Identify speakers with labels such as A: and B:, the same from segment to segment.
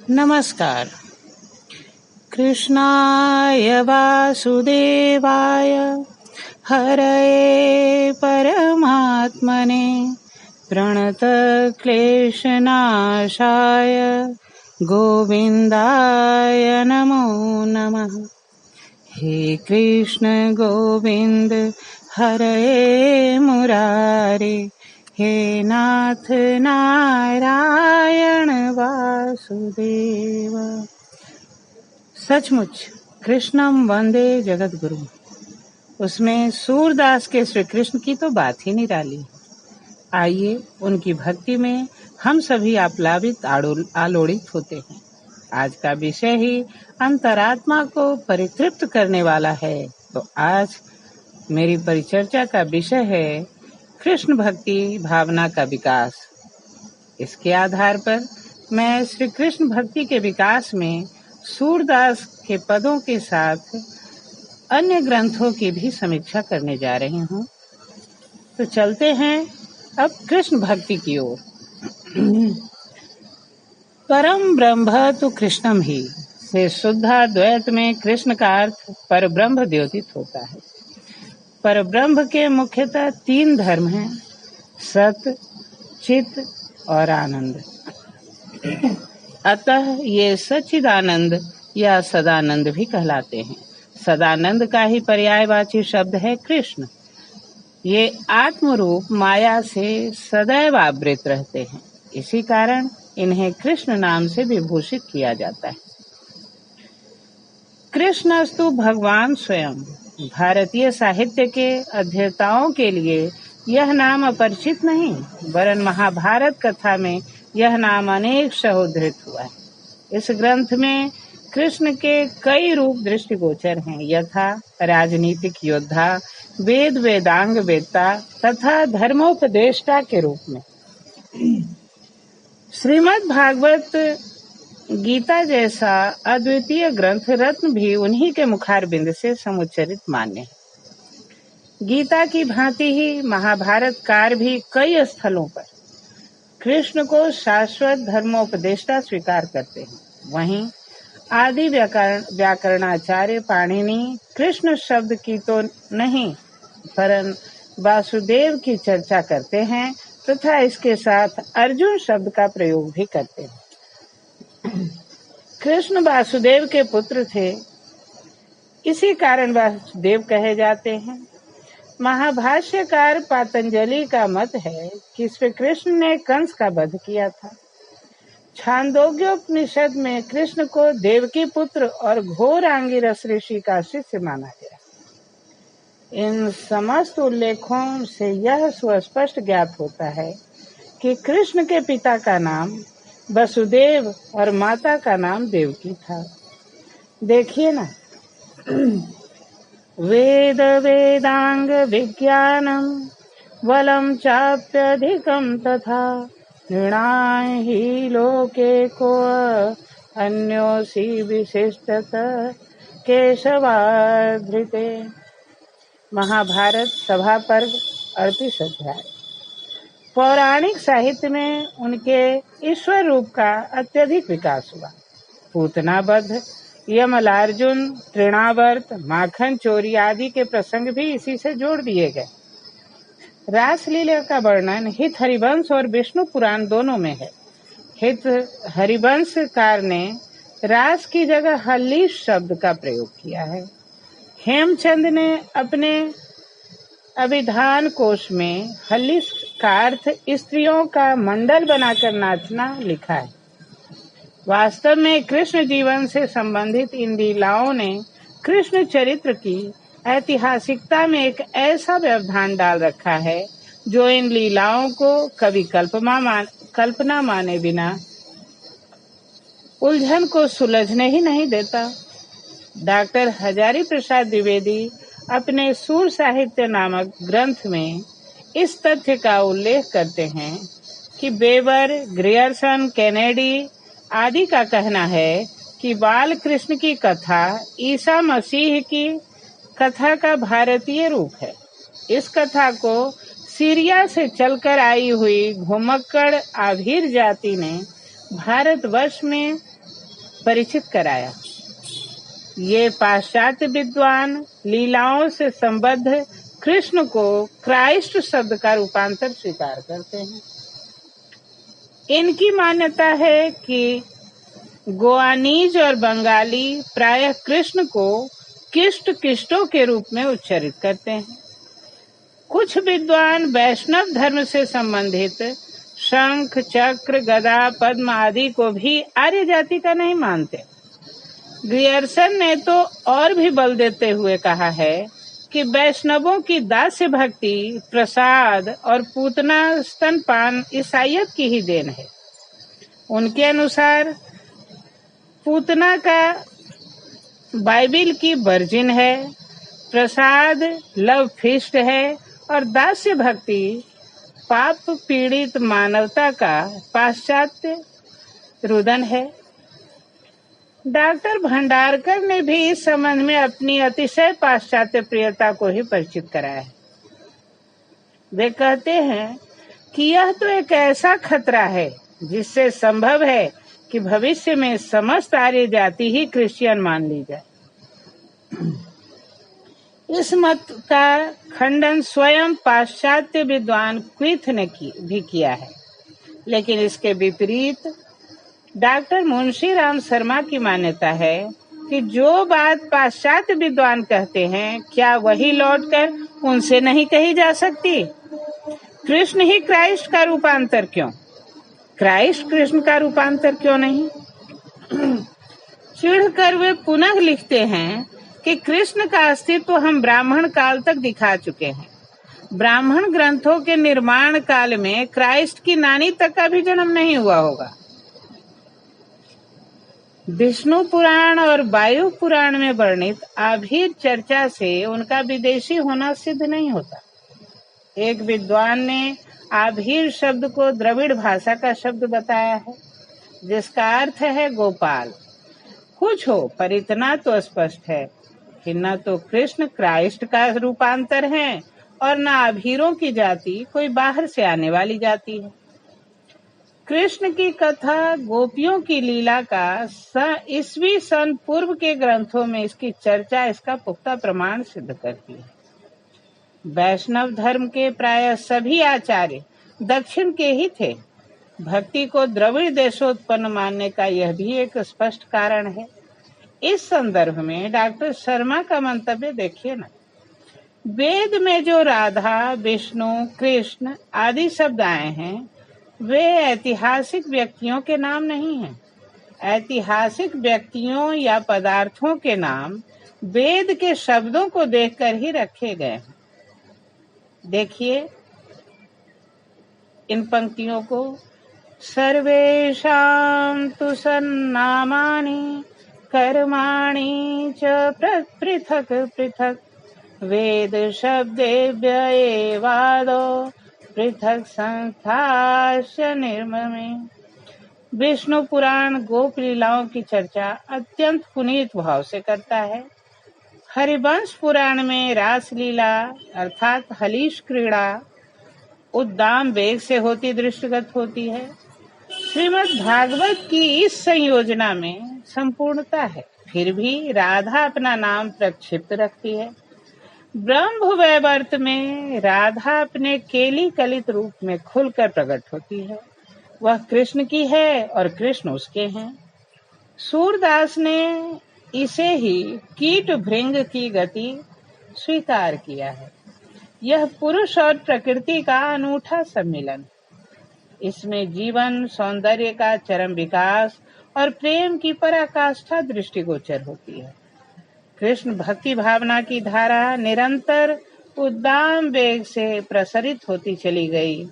A: नमस्कार। कृष्णाय वासुदेवाय हरये परमात्मने प्रणतक्लेशनाशाय गोविन्दाय नमो नमः। हे कृष्ण गोविंद हरये मुरारे, हे नाथ नारायण वासुदेव। सचमुच कृष्णम वंदे जगद्गुरु। उसमें सूरदास के श्री कृष्ण की तो बात ही निराली। आइए उनकी भक्ति में हम सभी आप्लावित आलोड़ित होते हैं। आज का विषय ही अंतरात्मा को परितृप्त करने वाला है। तो आज मेरी परिचर्चा का विषय है कृष्ण भक्ति भावना का विकास। इसके आधार पर मैं श्री कृष्ण भक्ति के विकास में सूरदास के पदों के साथ अन्य ग्रंथों की भी समीक्षा करने जा रही हूँ। तो चलते हैं अब कृष्ण भक्ति की ओर। परम ब्रह्म तो कृष्णम ही से शुद्धाद्वैत में कृष्ण का अर्थ पर ब्रह्म द्योतित होता है। पर ब्रह्म के मुख्यतः 3 धर्म हैं, सत, चित और आनंद। अतः ये सच्चिदानंद या सदानंद भी कहलाते हैं। सदानंद का ही पर्यायवाची शब्द है कृष्ण। ये आत्मरूप माया से सदैव आवृत रहते हैं, इसी कारण इन्हें कृष्ण नाम से विभूषित किया जाता है। कृष्णस्तु भगवान स्वयं। भारतीय साहित्य के अध्येताओं के लिए यह नाम अपरिचित नहीं, वरन महाभारत कथा में यह नाम अनेक उद्धृत हुआ है। इस ग्रंथ में कृष्ण के कई रूप दृष्टिगोचर हैं, यथा राजनीतिक योद्धा, वेद वेदांग वेत्ता तथा धर्मोपदेष्टा के रूप में। श्रीमद् भागवत गीता जैसा अद्वितीय ग्रंथ रत्न भी उन्हीं के मुखारबिंद से समुच्चरित मान्य है। गीता की भांति ही महाभारत कार भी कई स्थलों पर कृष्ण को शाश्वत धर्मोपदेष्टा स्वीकार करते हैं। वहीं आदि व्याकरणाचार्य पाणिनि कृष्ण शब्द की तो नहीं परन वासुदेव की चर्चा करते हैं तथा इसके साथ अर्जुन शब्द का प्रयोग भी करते हैं। कृष्ण वासुदेव के पुत्र थे, इसी कारण वासुदेव कहे जाते हैं। महाभाष्यकार पातंजलि का मत है कि श्री कृष्ण ने कंस का वध किया था। छांदोग्योपनिषद में कृष्ण को देवकी पुत्र और घोर आंगिरस ऋषि का शिष्य माना गया। इन समस्त उल्लेखों से यह सुस्पष्ट ज्ञात होता है कि कृष्ण के पिता का नाम वसुदेव और माता का नाम देवकी था। देखिए ना, वेद वेदांग विज्ञानम वलम चाप्यधिकम तथा नृणाय ही लोके को अन्योसी विशिष्टत केशवाधृते। महाभारत सभा पर्व 38 अध्याय। पौराणिक साहित्य में उनके ईश्वर रूप का अत्यधिक विकास हुआ। पूतनावध, यमलार्जुन, तृणावर्त, माखन चोरी आदि के प्रसंग भी इसी से जोड़ दिए गए। रासलीला का वर्णन हित हरिवंश और विष्णु पुराण दोनों में है। हित हरिवंशकार ने रास की जगह हल्लीश शब्द का प्रयोग किया है। हेमचंद ने अपने अभिधान कोश में हल्लीश का अर्थ स्त्रियों का मंडल बनाकर नाचना लिखा है। वास्तव में कृष्ण जीवन से संबंधित इन लीलाओं ने कृष्ण चरित्र की ऐतिहासिकता में एक ऐसा व्यवधान डाल रखा है जो इन लीलाओं को कभी कल्पना माने बिना उलझन को सुलझने ही नहीं देता। डॉक्टर हजारी प्रसाद द्विवेदी अपने सूर साहित्य नामक ग्रंथ में इस तथ्य का उल्लेख करते हैं कि बेबर, ग्रियर्सन, कैनेडी आदि का कहना है कि बाल कृष्ण की कथा ईसा मसीह की कथा का भारतीय रूप है। इस कथा को सीरिया से चलकर आई हुई घुमक्कड़ आभीर जाति ने भारतवर्ष में परिचित कराया। ये पाश्चात्य विद्वान लीलाओं से संबद्ध कृष्ण को क्राइस्ट शब्द का रूपांतर स्वीकार करते हैं। इनकी मान्यता है कि गोआनीज और बंगाली प्रायः कृष्ण को किष्ट किष्टों के रूप में उच्चारित करते हैं। कुछ विद्वान वैष्णव धर्म से संबंधित शंख, चक्र, गदा, पद्म आदि को भी आर्य जाति का नहीं मानते। ग्रियर्सन ने तो और भी बल देते हुए कहा है कि वैष्णवों की दास्य भक्ति, प्रसाद और पूतना स्तनपान ईसाईयत की ही देन है। उनके अनुसार पूतना का बाइबिल की वर्जिन है, प्रसाद लव फीस्ट है और दास्य भक्ति पाप पीड़ित मानवता का पाश्चात्य रुदन है। डॉक्टर भंडारकर ने भी इस संबंध में अपनी अतिशय पाश्चात्य प्रियता को ही परिचित कराया है। वे कहते हैं कि यह तो एक ऐसा खतरा है जिससे संभव है कि भविष्य में समस्त आर्य जाति ही क्रिश्चियन मान ली जाए। इस मत का खंडन स्वयं पाश्चात्य विद्वान क्विथ ने भी किया है, लेकिन इसके विपरीत डॉक्टर मुंशी राम शर्मा की मान्यता है कि जो बात पाश्चात्य विद्वान कहते हैं, क्या वही लौटकर उनसे नहीं कही जा सकती? कृष्ण ही क्राइस्ट का रूपांतर क्यों? क्राइस्ट कृष्ण का रूपांतर क्यों नहीं? चिढ़कर वे पुनः लिखते हैं कि कृष्ण का अस्तित्व हम ब्राह्मण काल तक दिखा चुके हैं। ब्राह्मण ग्रंथों के निर्माण काल में क्राइस्ट की नानी तक का भी जन्म नहीं हुआ होगा। विष्णु पुराण और वायु पुराण में वर्णित आभीर चर्चा से उनका विदेशी होना सिद्ध नहीं होता। एक विद्वान ने आभीर शब्द को द्रविड़ भाषा का शब्द बताया है, जिसका अर्थ है गोपाल। कुछ हो, पर इतना तो स्पष्ट है कि न तो कृष्ण क्राइस्ट का रूपांतर है और न आभीरों की जाति कोई बाहर से आने वाली जाति है। कृष्ण की कथा, गोपियों की लीला का ईस्वी सन पूर्व के ग्रंथों में इसकी चर्चा इसका पुख्ता प्रमाण सिद्ध करती है। वैष्णव धर्म के प्राय सभी आचार्य दक्षिण के ही थे। भक्ति को द्रविड़ देशोत्पन्न मानने का यह भी एक स्पष्ट कारण है। इस संदर्भ में डॉक्टर शर्मा का मंतव्य देखिए ना। वेद में जो राधा, विष्णु, कृष्ण आदि शब्द आए हैं, वे ऐतिहासिक व्यक्तियों के नाम नहीं हैं। ऐतिहासिक व्यक्तियों या पदार्थों के नाम वेद के शब्दों को देखकर ही रखे गए हैं। देखिए इन पंक्तियों को। सर्वेषां तु सन्नामानि कर्माणि च पृथक् पृथक् वेद शब्देभ्य एवादो पृथक् संस्थाश्च निर्ममे। विष्णु पुराण गोप लीलाओं की चर्चा अत्यंत पुनीत भाव से करता है। हरिवंश पुराण में रास लीला अर्थात हलीश क्रीड़ा उद्दाम वेग से होती दृष्टिगत होती है। श्रीमद् भागवत की इस संयोजना में संपूर्णता है, फिर भी राधा अपना नाम प्रक्षिप्त रखती है। ब्रह्म वैवर्त में राधा अपने केली कलित रूप में खुलकर प्रकट होती है। वह कृष्ण की है और कृष्ण उसके हैं। सूरदास ने इसे ही कीट भृंग की गति स्वीकार किया है। यह पुरुष और प्रकृति का अनूठा सम्मिलन। इसमें जीवन, सौंदर्य का चरम विकास और प्रेम की पराकाष्ठा दृष्टिगोचर होती है। कृष्ण भक्ति भावना की धारा निरंतर उद्दाम वेग से प्रसरित होती चली गई।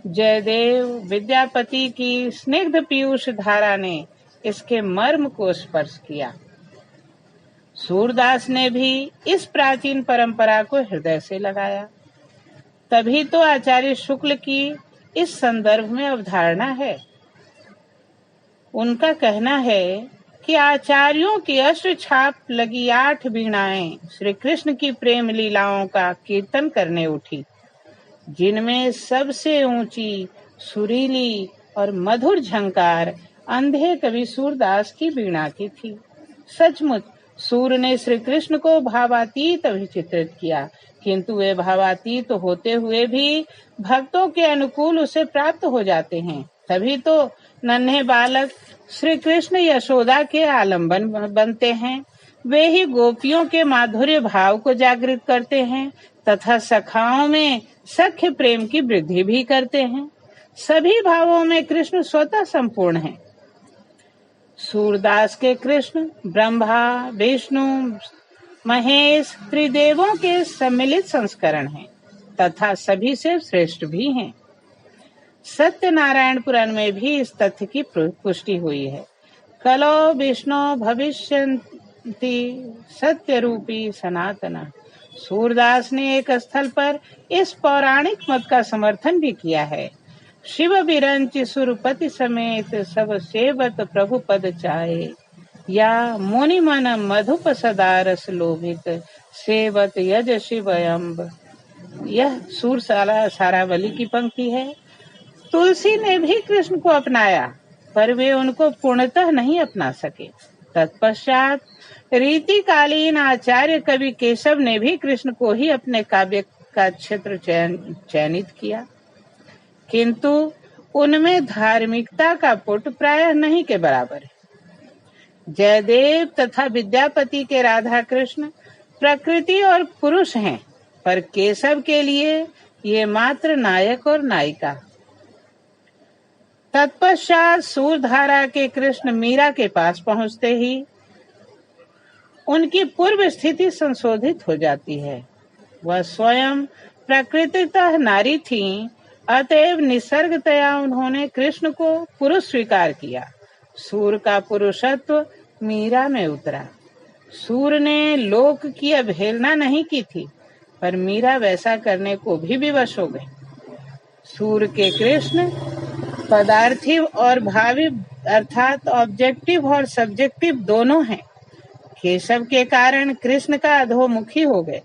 A: जयदेव विद्यापति की स्निग्ध पीयूष धारा ने इसके मर्म को स्पर्श किया। सूरदास ने भी इस प्राचीन परंपरा को हृदय से लगाया। तभी तो आचार्य शुक्ल की इस संदर्भ में अवधारणा है। उनका कहना है कि आचार्यों की अश्र छाप लगी 8 वीणाएं श्री कृष्ण की प्रेम लीलाओं का कीर्तन करने उठी, जिनमें सबसे ऊंची, सुरीली और मधुर झंकार अंधे कवि सूरदास की वीणा की थी। सचमुच सूर ने श्री कृष्ण को भावातीत अभिचित्रित किया, किंतु वे भावातीत होते हुए भी भक्तों के अनुकूल उसे प्राप्त हो जाते हैं। तभी तो नन्हे बालक श्री कृष्ण यशोदा के आलंबन बनते हैं। वे ही गोपियों के माधुर्य भाव को जागृत करते हैं तथा सखाओं में सख्य प्रेम की वृद्धि भी करते हैं। सभी भावों में कृष्ण स्वतः संपूर्ण है। सूरदास के कृष्ण ब्रह्मा, विष्णु, महेश त्रिदेवों के सम्मिलित संस्करण हैं तथा सभी से श्रेष्ठ भी हैं। सत्यनारायण पुराण में भी इस तथ्य की पुष्टि हुई है। कलो विष्णु भविष्यन्ति सत्य रूपी सनातना। सूरदास ने एक स्थल पर इस पौराणिक मत का समर्थन भी किया है। शिव बिरंच सुरपति समेत सब सेवत प्रभु पद चाहे, या मुनि मन मधुप सदा रस लोभित सेवत यज शिव अम्ब। यह सूर सारावली की पंक्ति है। तुलसी ने भी कृष्ण को अपनाया, पर वे उनको पूर्णतः नहीं अपना सके। तत्पश्चात रीतिकालीन आचार्य कवि केशव ने भी कृष्ण को ही अपने काव्य का क्षेत्र चयनित किया, किंतु उनमें धार्मिकता का पुट प्रायः नहीं के बराबर है। जयदेव तथा विद्यापति के राधा कृष्ण प्रकृति और पुरुष हैं, पर केशव के लिए ये मात्र नायक और नायिका। तत्पश्चात सूरधारा के कृष्ण मीरा के पास पहुंचते ही उनकी पूर्व स्थिति संशोधित हो जाती है। वह स्वयं प्रकृतितः नारी थीं, अतएव निसर्गतया उन्होंने कृष्ण को पुरुष स्वीकार किया। सूर का पुरुषत्व मीरा में उतरा। सूर ने लोक की अवहेलना नहीं की थी, पर मीरा वैसा करने को भी विवश हो गई। सूर के कृष्ण पदार्थिव और भावी अर्थात ऑब्जेक्टिव और सब्जेक्टिव दोनों हैं। केशव के कारण कृष्ण का अधोमुखी हो गए।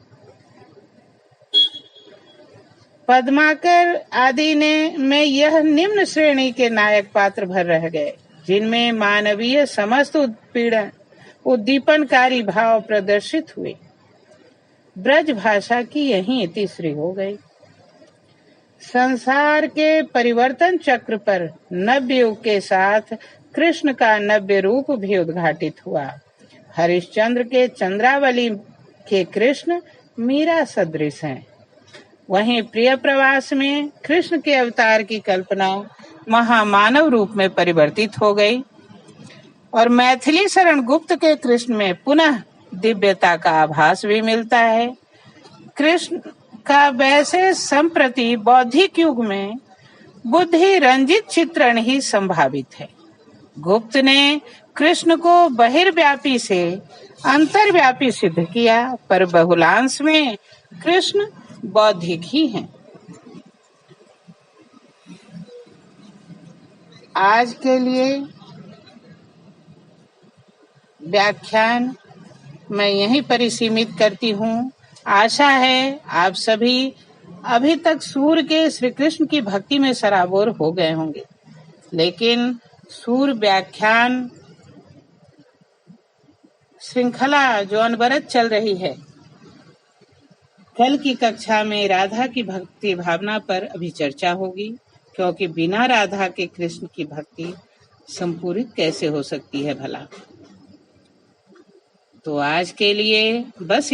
A: पद्माकर आदि में यह निम्न श्रेणी के नायक पात्र भर रह गए, जिनमें मानवीय समस्त उत्पीड़न उद्दीपनकारी भाव प्रदर्शित हुए। ब्रज भाषा की यही इतिश्री हो गई। संसार के परिवर्तन चक्र पर नव्य युग के साथ कृष्ण का नव्य रूप भी उद्घाटित हुआ। हरिश्चंद्र के चंद्रावली के कृष्ण मीरा सदृश हैं। वहीं प्रिय प्रवास में कृष्ण के अवतार की कल्पना महामानव रूप में परिवर्तित हो गई और मैथिली शरण गुप्त के कृष्ण में पुनः दिव्यता का आभास भी मिलता है। कृष्ण का वैसे संप्रति बौद्धिक युग में बुद्धि रंजित चित्रण ही संभावित है। गुप्त ने कृष्ण को बहिर्व्यापी से अंतर्व्यापी सिद्ध किया, पर बहुलांश में कृष्ण बौद्धिक ही हैं। आज के लिए व्याख्यान मैं यहीं पर सीमित करती हूँ। आशा है आप सभी अभी तक सूर के श्री कृष्ण की भक्ति में सराबोर हो गए होंगे, लेकिन सूर व्याख्यान श्रृंखला जो अनवरत चल रही है, कल की कक्षा में राधा की भक्ति भावना पर अभी चर्चा होगी, क्योंकि बिना राधा के कृष्ण की भक्ति संपूरित कैसे हो सकती है भला। तो आज के लिए बस